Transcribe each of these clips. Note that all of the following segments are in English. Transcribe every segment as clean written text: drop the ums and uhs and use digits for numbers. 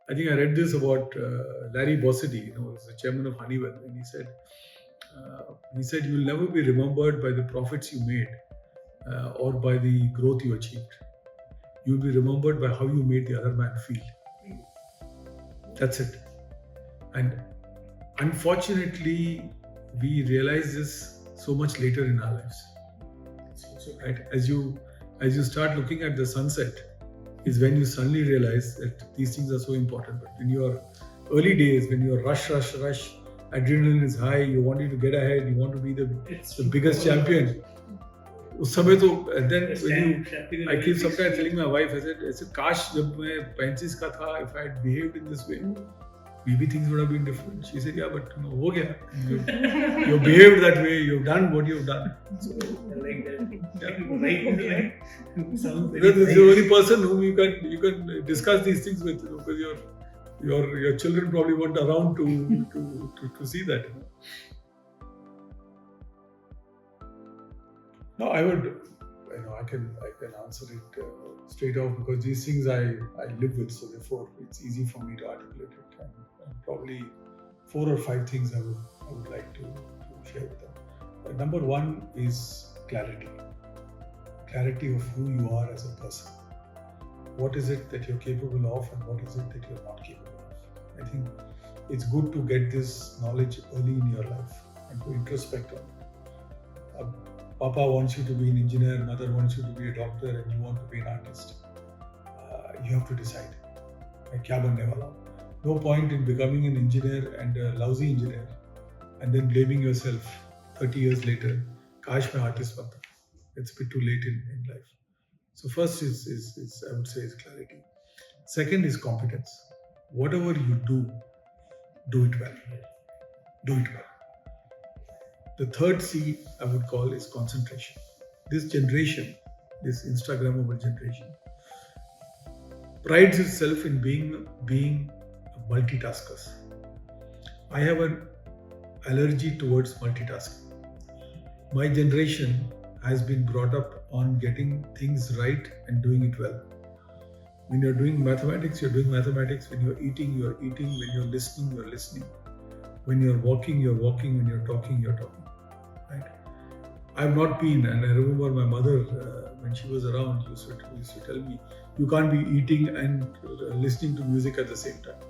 I think I read this about Larry Bossidy, he's the chairman of Honeywell, and he said you'll never be remembered by the profits you made or by the growth you achieved. You'll be remembered by how you made the other man feel. That's it. And unfortunately, we realize this so much later in our lives. Right? As you start looking at the sunset, is when you suddenly realize that these things are so important. But in your early days, when you're rush, adrenaline is high, you want to get ahead, you want to be the biggest champion. And then I keep sometimes telling my wife, I said, Kash, jab main 35 ka tha, if I had behaved in this way, maybe things would have been different. She said, yeah, but ho gaya. You behaved that way, you've done what you've done. So, I like that. Yeah. This is the only person whom you can discuss these things with, because your children probably weren't around to see that. No, I would, I can answer it straight off, because these things I live with, so therefore it's easy for me to articulate it. And probably 4 or 5 things I would like to share with them. Number 1 is clarity. Clarity of who you are as a person. What is it that you're capable of, and what is it that you're not capable of? I think it's good to get this knowledge early in your life and to introspect on it. Papa wants you to be an engineer, mother wants you to be a doctor, and you want to be an artist. You have to decide. Kya banne wala? No point in becoming an engineer and a lousy engineer and then blaming yourself 30 years later. Kash mein artist banta. It's a bit too late in life. So first is I would say is clarity. Second is competence. Whatever you do it well. Do it well. The third C I would call is concentration. This generation, this Instagrammable generation, prides itself in being multitaskers. I have an allergy towards multitasking. My generation has been brought up on getting things right and doing it well. When you're doing mathematics, you're doing mathematics. When you're eating, you're eating. When you're listening, you're listening. When you're walking, you're walking. When you're talking, you're talking. Right? I've not been, and I remember my mother, when she was around, used to tell me, you can't be eating and listening to music at the same time.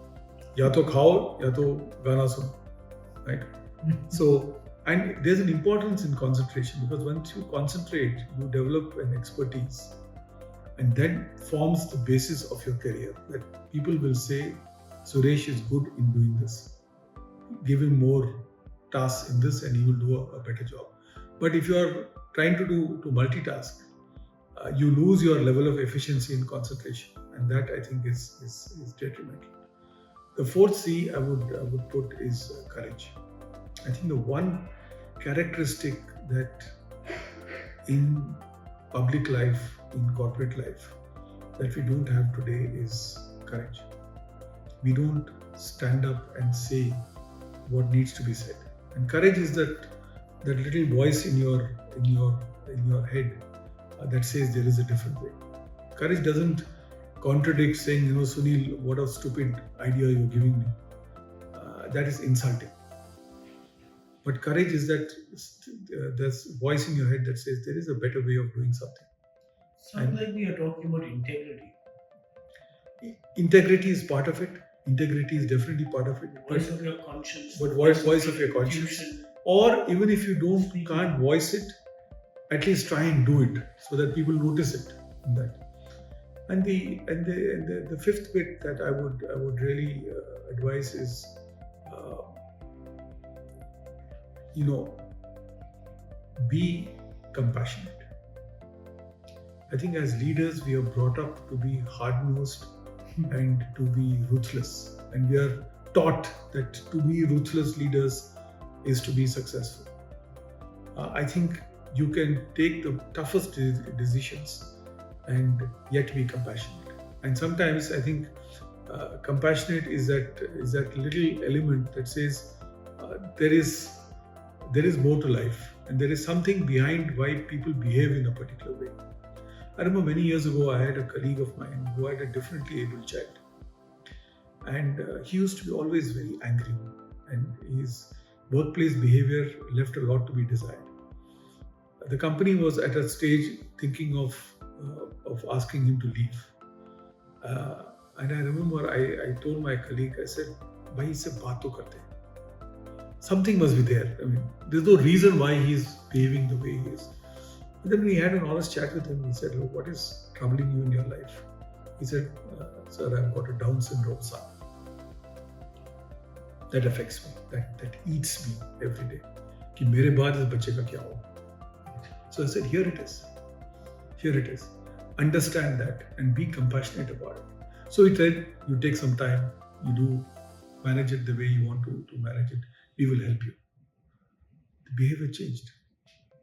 Ya to khao, ya to gana suno. Right? So, and there's an importance in concentration, because once you concentrate, you develop an expertise, and that forms the basis of your career. That people will say, Suresh is good in doing this. Give him more tasks in this and he will do a better job. But if you are trying to multitask, you lose your level of efficiency and concentration, and that I think is detrimental. The fourth C I would put is courage. I think the one characteristic that in public life, in corporate life, that we don't have today is courage. We don't stand up and say what needs to be said. And courage is that little voice in your head that says there is a different way. Courage doesn't contradict saying, Sunil, what a stupid idea you're giving me. That is insulting. But courage is that there's a voice in your head that says there is a better way of doing something. Sounds like we are talking about integrity. Integrity is part of it. Integrity is definitely part of it. Voice of your conscience. But voice of your conscience. Or even if you can't voice it, at least try and do it so that people notice it in that. And the fifth bit that I would really advise is, be compassionate. I think as leaders, we are brought up to be hard-nosed and to be ruthless. And we are taught that to be ruthless leaders is to be successful. I think you can take the toughest decisions and yet be compassionate. And sometimes I think compassionate is that little element that says there is more to life, and there is something behind why people behave in a particular way. I remember many years ago, I had a colleague of mine who had a differently able child. and he used to be always very angry, and his workplace behavior left a lot to be desired. The company was at a stage thinking of asking him to leave. And I remember I told my colleague, I said, "Bhai, isse baat to karte hain. Something must be there. I mean, there's no reason why he's behaving the way he is." But then we had an honest chat with him. He said, "Look, what is troubling you in your life?" He said, "Sir, I've got a Down syndrome son. That affects me. That eats me every day. कि मेरे बाद इस बच्चे का क्या होगा?" So I said, here it is. Here it is. Understand that and be compassionate about it. So he said, you take some time, you do manage it the way you want to manage it. We will help you. The behavior changed.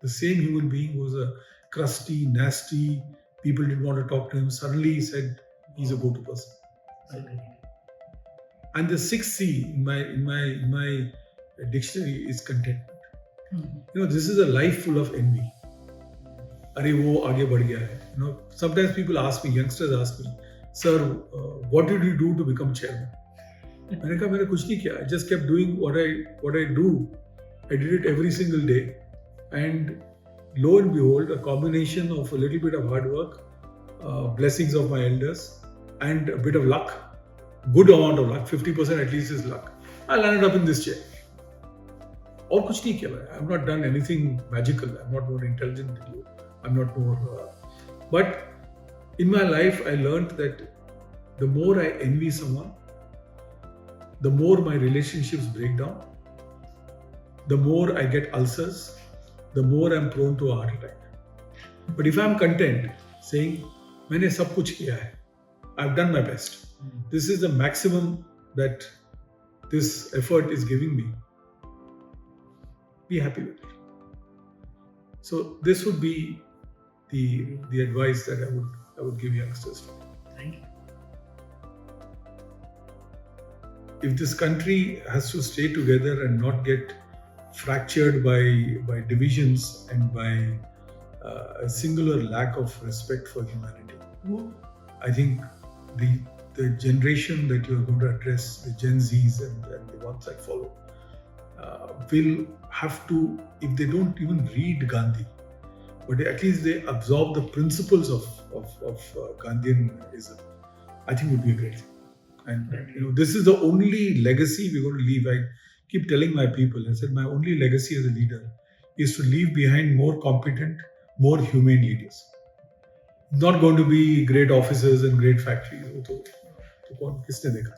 The same human being who was a crusty, nasty, people didn't want to talk to him. Suddenly he said, he's a go-to person. And the sixth C in my dictionary is contentment. You know, this is a life full of envy. अरे वो आगे बढ़ गया है. You know, sometimes people ask me, youngsters ask me, "Sir, what did you do to become chairman?" मैंने कहा मैंने कुछ नहीं किया. I just kept doing what I do. I did it every single day, and lo and behold, a combination of a little bit of hard work, blessings of my elders, and a bit of luck, good amount of luck, 50% at least is luck. I landed up in this chair. और कुछ नहीं किया. I have not done anything magical. I am not more intelligent than you. I'm not more, but in my life I learned that the more I envy someone, the more my relationships break down, the more I get ulcers, the more I'm prone to a heart attack. But if I'm content saying, मैंने सब कुछ किया है, I've done my best, this is the maximum that this effort is giving me, be happy with it. So this would be the advice that I would give youngsters. Thank you. If this country has to stay together and not get fractured by divisions and by a singular lack of respect for humanity, I think the generation that you're going to address, the Gen Zs and the ones that follow, will have to, if they don't even read Gandhi, but at least they absorb the principles of Gandhianism, I think would be a great thing. And you know, this is the only legacy we're going to leave. I keep telling my people, I said, my only legacy as a leader is to leave behind more competent, more humane leaders. Not going to be great officers and great factories. तो कौन किसने देखा?